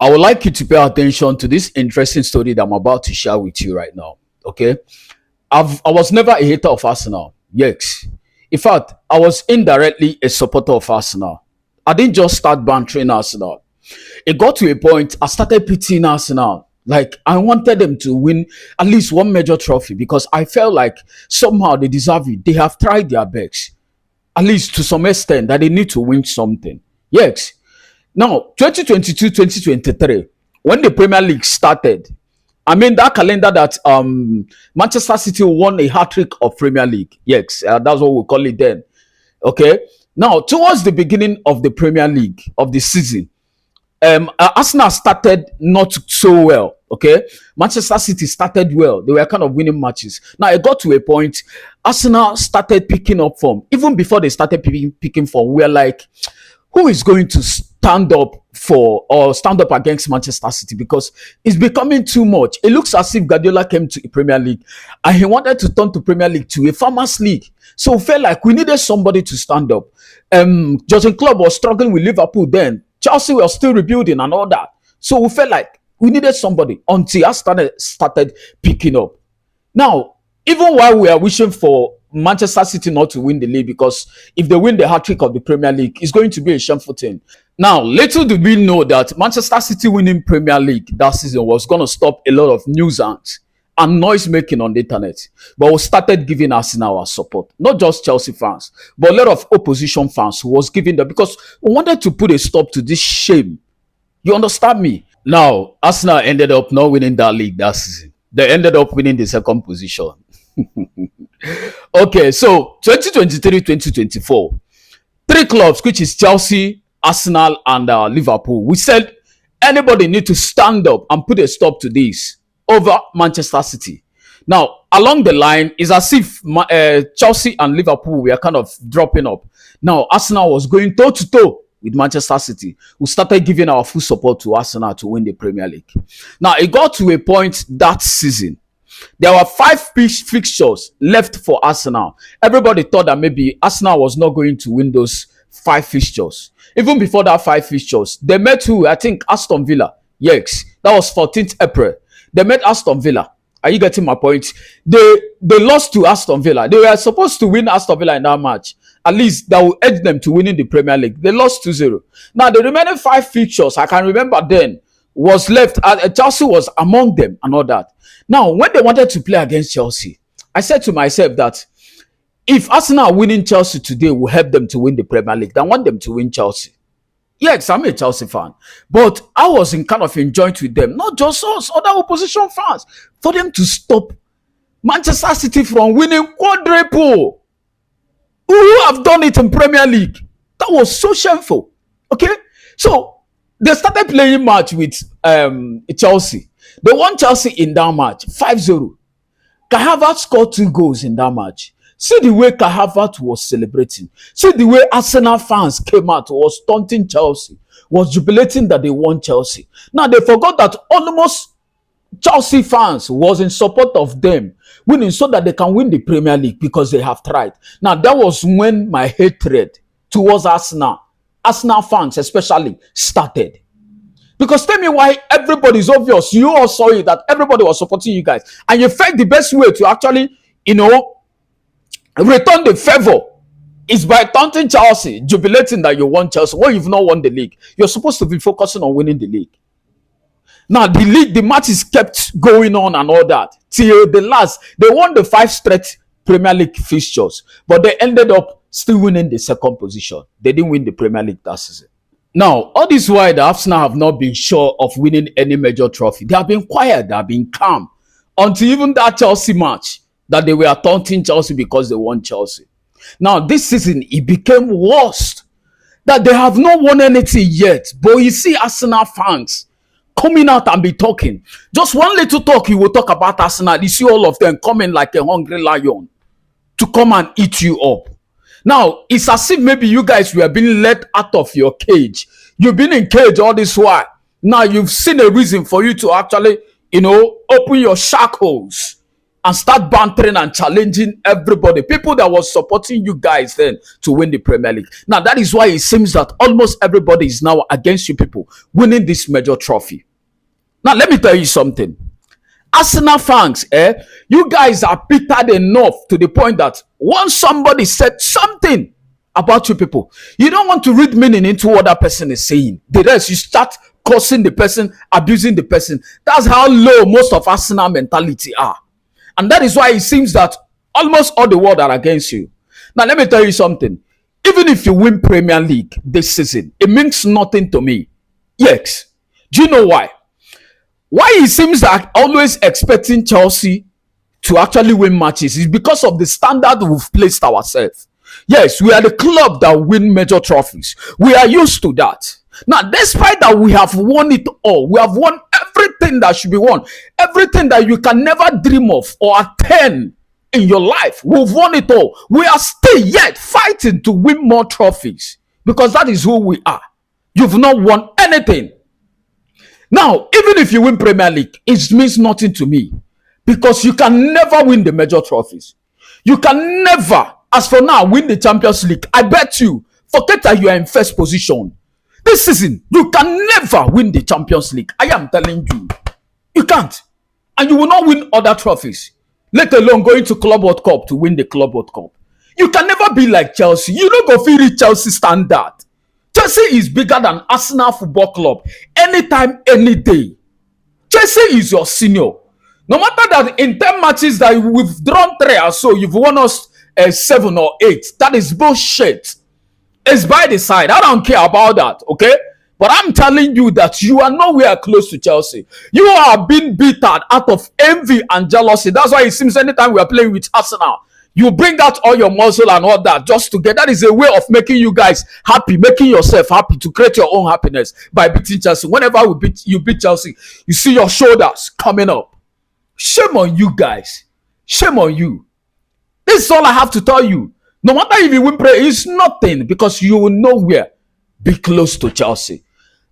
I would like you to pay attention to this interesting story that I'm about to share with you right now. Okay. I was never a hater of Arsenal. Yes. In fact, I was indirectly a supporter of Arsenal. I didn't just start bantering Arsenal. It got to a point I started pitying Arsenal. Like I wanted them to win at least one major trophy because I felt like somehow they deserve it. They have tried their best, at least to some extent, that they need to win something. Yes. Now, 2022-2023, when the Premier League started, I mean that calendar that Manchester City won a hat trick of Premier League. Yes, that's what we call it then. Okay. Now, towards the beginning of the Premier League of the season, Arsenal started not so well. Okay, Manchester City started well. They were kind of winning matches. Now it got to a point. Arsenal started picking up form. Even before they started picking form, we were like, who is going to stand up for or stand up against Manchester City, because it's becoming too much. It looks as if Guardiola came to the Premier League and he wanted to turn to Premier League to a farmers league. So it felt like we needed somebody to stand up. Jurgen Klopp was struggling with Liverpool then. Chelsea was still rebuilding and all that. So we felt like we needed somebody until I started picking up. Now, even while we are wishing for Manchester City not to win the league, because if they win the hat-trick of the Premier League, it's going to be a shameful thing. Now, little did we know that Manchester City winning Premier League that season was going to stop a lot of nuisance and noise making on the internet. But we started giving Arsenal our support. Not just Chelsea fans, but a lot of opposition fans who was giving them, because we wanted to put a stop to this shame. You understand me? Now, Arsenal ended up not winning that league that season. They ended up winning the second position. Okay, so 2023-2024, three clubs, which is Chelsea, Arsenal, and Liverpool. We said anybody need to stand up and put a stop to this over Manchester City. Now, along the line, it's as if Chelsea and Liverpool were kind of dropping up. Now, Arsenal was going toe-to-toe with Manchester City. We started giving our full support to Arsenal to win the Premier League. Now, it got to a point that season. There were 5 fixtures left for Arsenal. Everybody thought that maybe Arsenal was not going to win those 5 fixtures. Even before that 5 fixtures, they met who? I think Aston Villa. Yes, that was 14th April. They met Aston Villa. Are you getting my point? They lost to Aston Villa. They were supposed to win Aston Villa in that match. At least that will edge them to winning the Premier League. They lost 2-0. Now, the remaining 5 fixtures, I can remember then, was left. Chelsea was among them and all that. Now, when they wanted to play against Chelsea, I said to myself that if Arsenal winning Chelsea today will help them to win the Premier League, then I want them to win Chelsea. Yes, I'm a Chelsea fan, but I was in kind of enjoying with them, not just us, other opposition fans, for them to stop Manchester City from winning quadruple. Who have done it in Premier League? That was so shameful. Okay, so they started playing match with Chelsea. They won Chelsea in that match 5-0. Kai Havertz scored 2 goals in that match. See the way Kai Havertz was celebrating. See the way Arsenal fans came out, was taunting Chelsea, was jubilating that they won Chelsea. Now they forgot that almost Chelsea fans was in support of them winning so that they can win the Premier League because they have tried. Now that was when my hatred towards Arsenal fans especially, started. Because tell me why everybody's obvious. You all saw it that everybody was supporting you guys. And you felt the best way to actually, return the favor is by taunting Chelsea, jubilating that you won Chelsea. Well, you've not won the league. You're supposed to be focusing on winning the league. Now, the matches kept going on and all that. Till the last, they won the 5 straight Premier League fixtures. But they ended up still winning the second position. They didn't win the Premier League that season. Now, all this while, the Arsenal have not been sure of winning any major trophy. They have been quiet. They have been calm. Until even that Chelsea match, that they were taunting Chelsea because they won Chelsea. Now, this season, it became worse. That they have not won anything yet. But you see Arsenal fans coming out and be talking. Just one little talk, you will talk about Arsenal. You see all of them coming like a hungry lion to come and eat you up. Now, it's as if maybe you guys were being let out of your cage. You've been in cage all this while. Now, you've seen a reason for you to actually, open your shackles. and start bantering and challenging everybody. People that was supporting you guys then to win the Premier League. Now that is why it seems that almost everybody is now against you people winning this major trophy. Now let me tell you something. Arsenal fans, you guys are bitter enough to the point that once somebody said something about you people, you don't want to read meaning into what that person is saying. The rest, you start cursing the person, abusing the person. That's how low most of Arsenal mentality are. And that is why it seems that almost all the world are against you. Now, let me tell you something. Even if you win Premier League this season, it means nothing to me. Yes. Do you know why? Why it seems like always expecting Chelsea to actually win matches is because of the standard we've placed ourselves. Yes, we are the club that win major trophies. We are used to that. Now, despite that we have won it all, we have won everything that should be won, everything that you can never dream of or attain in your life. We've won it all. We are still yet fighting to win more trophies because that is who we are. You've not won anything. Now, even if you win Premier League, it means nothing to me because you can never win the major trophies. You can never, as for now, win the Champions League. I bet you, forget that you are in first position. This season, you can never win the Champions League. I am telling you. You can't. And you will not win other trophies, let alone going to Club World Cup to win the Club World Cup. You can never be like Chelsea. You don't go feel reach Chelsea standard. Chelsea is bigger than Arsenal Football Club. Anytime, any day. Chelsea is your senior. No matter that in 10 matches that we've drawn 3 or so, you've won us 7 or 8. That is bullshit. It's by the side. I don't care about that, okay? But I'm telling you that you are nowhere close to Chelsea. You are being beaten out of envy and jealousy. That's why it seems anytime we are playing with Arsenal, you bring out all your muscle and all that just to get. That is a way of making you guys happy, making yourself happy to create your own happiness by beating Chelsea. Whenever you beat Chelsea, you see your shoulders coming up. Shame on you guys. Shame on you. This is all I have to tell you. No matter if you win prayer, it's nothing because you will nowhere be close to Chelsea.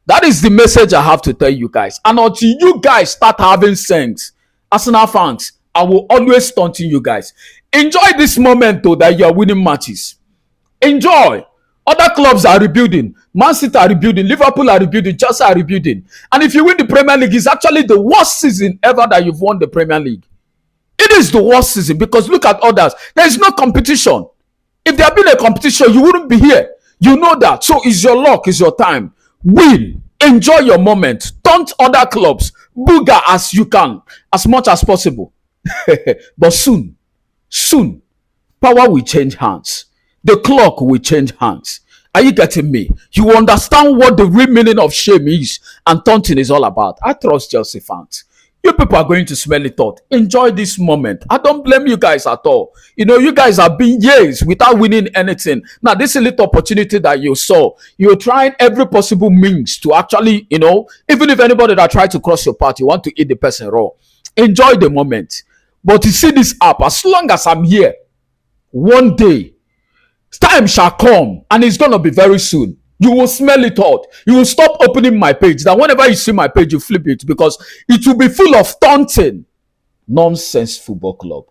That is the message I have to tell you guys. And until you guys start having sense, Arsenal fans, I will always taunting you guys. Enjoy this moment though that you are winning matches. Enjoy. Other clubs are rebuilding. Man City are rebuilding. Liverpool are rebuilding. Chelsea are rebuilding. And if you win the Premier League, it's actually the worst season ever that you've won the Premier League. It is the worst season because look at others. There is no competition. If there had been a competition, you wouldn't be here. You know that. So it's your luck. It's your time. Win. Enjoy your moment. Taunt other clubs. Booger as you can. As much as possible. But soon, power will change hands. The clock will change hands. Are you getting me? You understand what the real meaning of shame is and taunting is all about. I trust Chelsea fans. You people are going to smell it out. Enjoy this moment. I don't blame you guys at all. You know, you guys have been years without winning anything. Now, this is a little opportunity that you saw. You're trying every possible means to actually, you know, even if anybody that tried to cross your path, you want to eat the person raw. Enjoy the moment. But you see this app, as long as I'm here, one day, time shall come, and it's going to be very soon. You will smell it out. You will stop opening my page. That whenever you see my page, you flip it because it will be full of taunting. Nonsense football club.